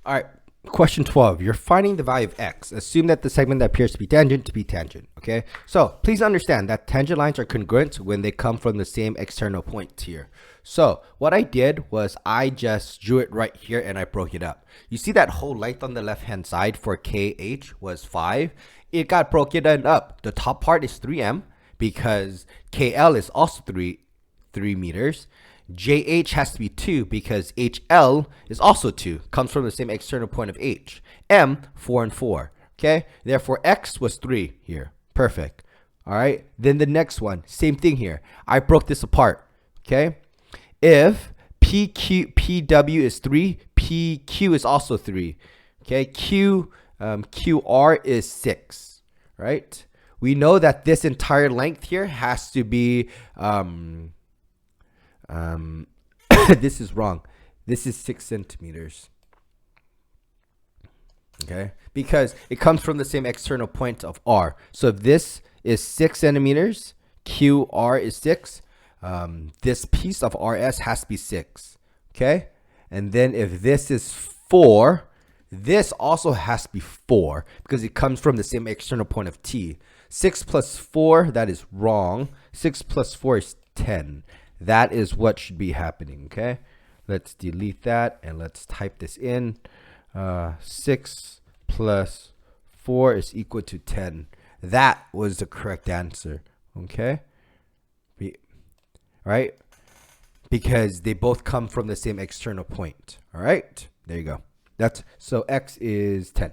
All right, question 12. You're finding the value of x. Assume that the segment that appears to be tangent, okay? So please understand that tangent lines are congruent when they come from the same external point here. So what I did was I just drew it right here and I broke it up. You see that whole length on the left-hand side for KH was 5. It got broken up. The top part is 3m because KL is also 3 meters. JH has to be 2 because HL is also 2, comes from the same external point of H. M, 4 and 4, okay? Therefore, X was 3 here. Perfect. All right, then the next one, same thing here. I broke this apart, okay? If PW is 3, PQ is also 3, okay? QR is 6, right? We know that this entire length here has to be... this is wrong. This is 6 centimeters. Okay, because it comes from the same external point of R. So if this is 6 centimeters, QR is 6. This piece of RS has to be 6. Okay, and then if this is 4, this also has to be 4 because it comes from the same external point of T. 6 plus 4, that is wrong. 6 plus 4 is 10. That is what should be happening, okay? Let's delete that and let's type this in. 6 plus 4 is equal to 10. That was the correct answer, okay? Right? Because they both come from the same external point, all right? There you go. So X is 10.